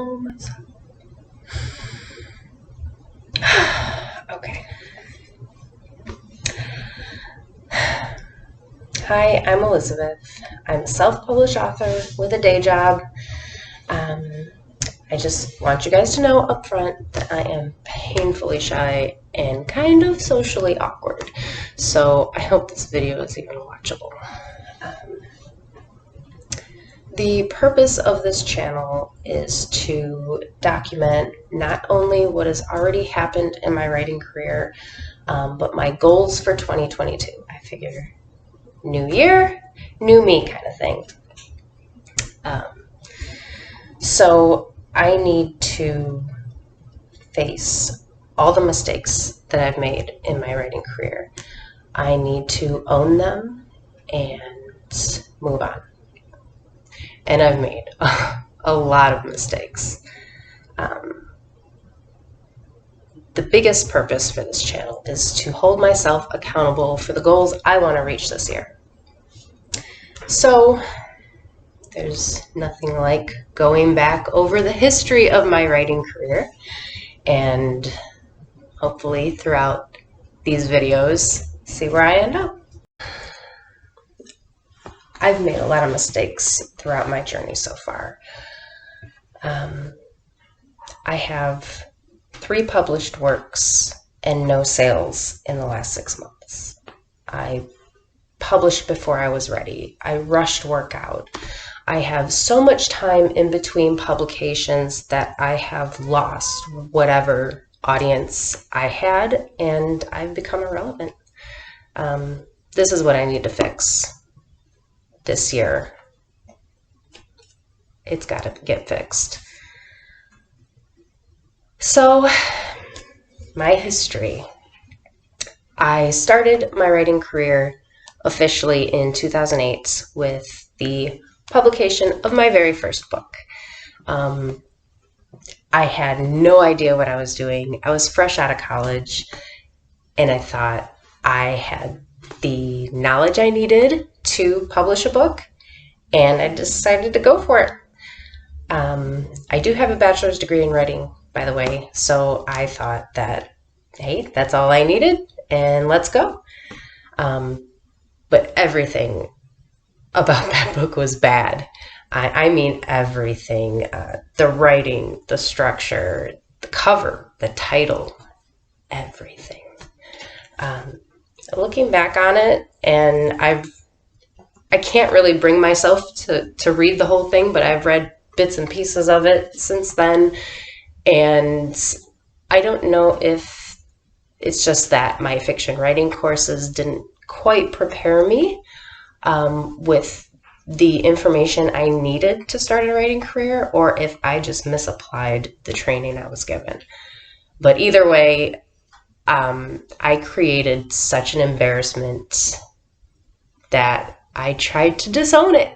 Oh, myself. Okay. Hi, I'm Elizabeth. I'm a self-published author with a day job. I just want you guys to know up front that I am painfully shy and kind of socially awkward. So I hope this video is even watchable. The purpose of this channel is to document not only what has already happened in my writing career, but my goals for 2022. I figure new year, new me kind of thing. So I need to face all the mistakes that I've made in my writing career. I need to own them and move on. And I've made a lot of mistakes. The biggest purpose for this channel is to hold myself accountable for the goals I want to reach this year. So there's nothing like going back over the history of my writing career, and hopefully throughout these videos, see where I end up. I've made a lot of mistakes throughout my journey so far. I have 3 published works and no sales in the last 6 months. I published before I was ready. I rushed work out. I have so much time in between publications that I have lost whatever audience I had, and I've become irrelevant. This is what I need to fix this year. It's got to get fixed. So, my history. I started my writing career officially in 2008 with the publication of my very first book. I had no idea what I was doing. I was fresh out of college, and I thought I had the knowledge I needed to publish a book, and I decided to go for it. I do have a bachelor's degree in writing, by the way, so I thought that, hey, that's all I needed, and let's go. But everything about that book was bad. I mean everything. The writing, the structure, the cover, the title, everything. Looking back on it, and I can't really bring myself to read the whole thing, but I've read bits and pieces of it since then, and I don't know if it's just that my fiction writing courses didn't quite prepare me with the information I needed to start a writing career, or if I just misapplied the training I was given. But either way, I created such an embarrassment that I tried to disown it.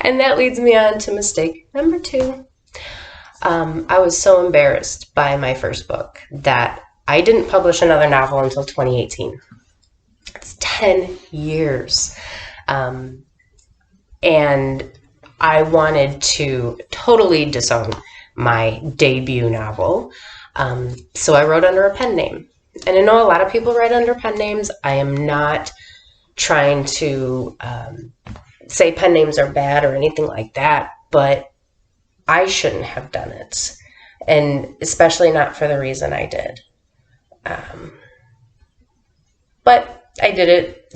And that leads me on to mistake number 2. I was so embarrassed by my first book that I didn't publish another novel until 2018. It's 10 years. And I wanted to totally disown my debut novel. So I wrote under a pen name. And I know a lot of people write under pen names. I am not trying to say pen names are bad or anything like that, but I shouldn't have done it. And especially not for the reason I did. But I did it.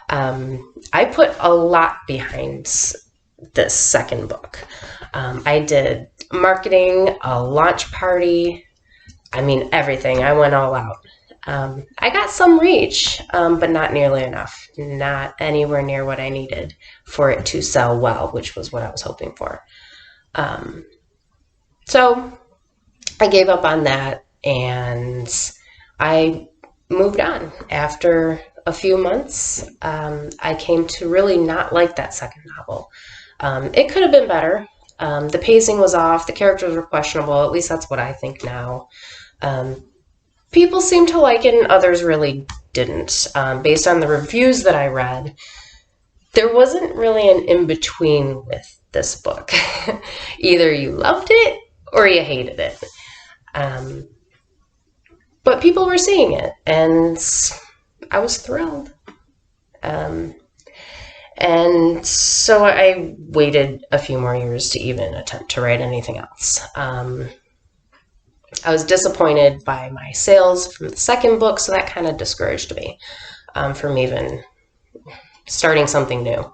I put a lot behind this second book. I did marketing, a launch party, I mean everything. I went all out. I got some reach, but not nearly enough. Not anywhere near what I needed for it to sell well, which was what I was hoping for. So I gave up on that, and I moved on. After a few months, I came to really not like that second novel. It could have been better. The pacing was off. The characters were questionable. At least that's what I think now. People seemed to like it, and others really didn't. Based on the reviews that I read, there wasn't really an in-between with this book. Either you loved it or you hated it. But people were seeing it, and I was thrilled. And so I waited a few more years to even attempt to write anything else. I was disappointed by my sales from the second book, so that kind of discouraged me from even starting something new.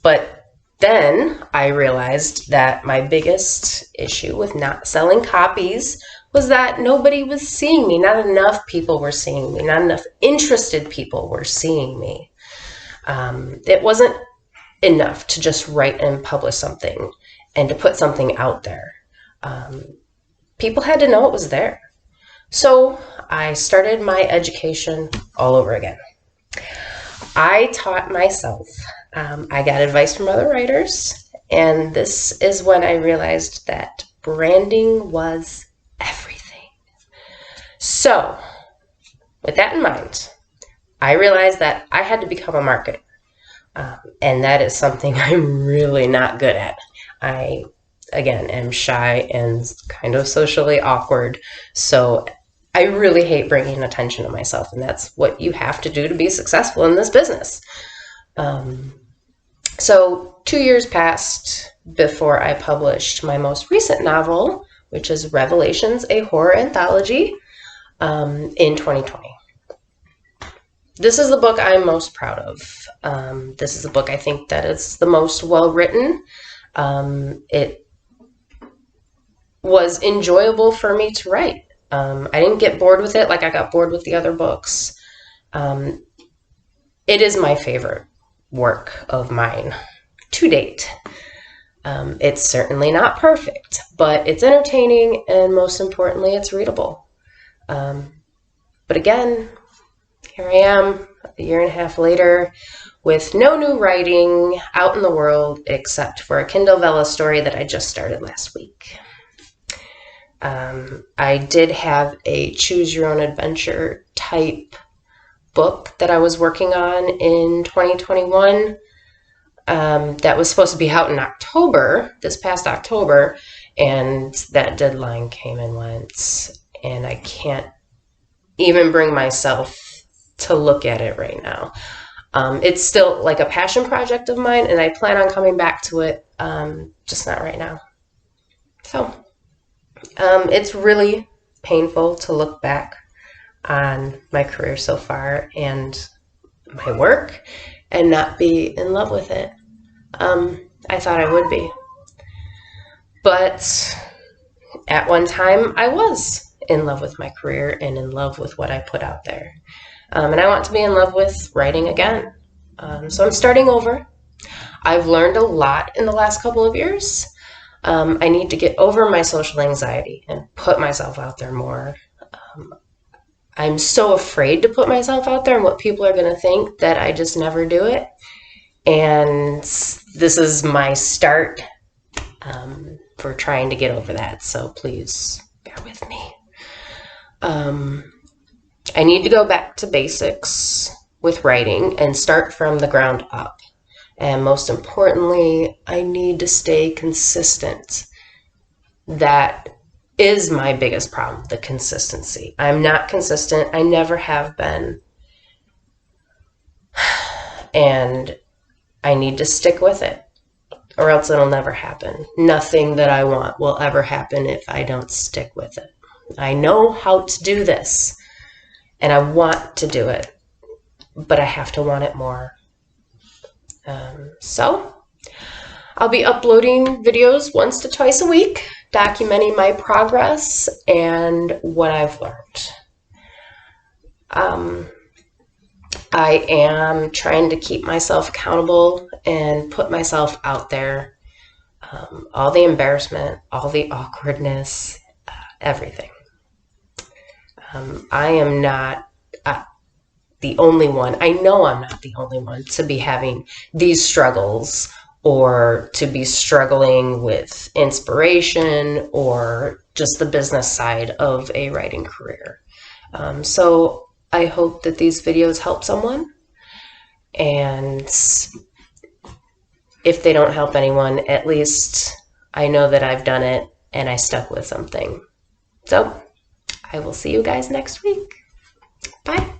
But then I realized that my biggest issue with not selling copies was that nobody was seeing me. Not enough people were seeing me. Not enough interested people were seeing me. It wasn't enough to just write and publish something and to put something out there. People had to know it was there. So I started my education all over again. I taught myself. I got advice from other writers, and this is when I realized that branding was everything. So, with that in mind, I realized that I had to become a marketer, and that is something I'm really not good at. I, again, am shy and kind of socially awkward, so I really hate bringing attention to myself, and that's what you have to do to be successful in this business. So 2 years passed before I published my most recent novel, which is Revelations, a horror anthology, in 2020. This is the book I'm most proud of. This is the book I think that is the most well-written. It was enjoyable for me to write. I didn't get bored with it like I got bored with the other books. It is my favorite work of mine to date. It's certainly not perfect, but it's entertaining, and most importantly, it's readable. But again, here I am a year and a half later with no new writing out in the world except for a Kindle Vella story that I just started last week. I did have a choose your own adventure type book that I was working on in 2021 that was supposed to be out in October, this past October, and that deadline came and went, and I can't even bring myself to look at it right now. It's still like a passion project of mine, and I plan on coming back to it, just not right now. So it's really painful to look back on my career so far and my work and not be in love with it. I thought I would be. But at one time, I was in love with my career and in love with what I put out there. And I want to be in love with writing again. So I'm starting over. I've learned a lot in the last couple of years. I need to get over my social anxiety and put myself out there more. I'm so afraid to put myself out there and what people are going to think that I just never do it. And this is my start for trying to get over that. So please bear with me. I need to go back to basics with writing and start from the ground up. And most importantly, I need to stay consistent. That is my biggest problem, the consistency. I'm not consistent. I never have been. And I need to stick with it, or else it'll never happen. Nothing that I want will ever happen if I don't stick with it. I know how to do this, and I want to do it, but I have to want it more. So I'll be uploading videos once to twice a week, documenting my progress and what I've learned. I am trying to keep myself accountable and put myself out there. All the embarrassment, all the awkwardness, everything. I am not the only one. I know I'm not the only one to be having these struggles or to be struggling with inspiration or just the business side of a writing career. So I hope that these videos help someone, and if they don't help anyone, at least I know that I've done it and I stuck with something. So I will see you guys next week. Bye.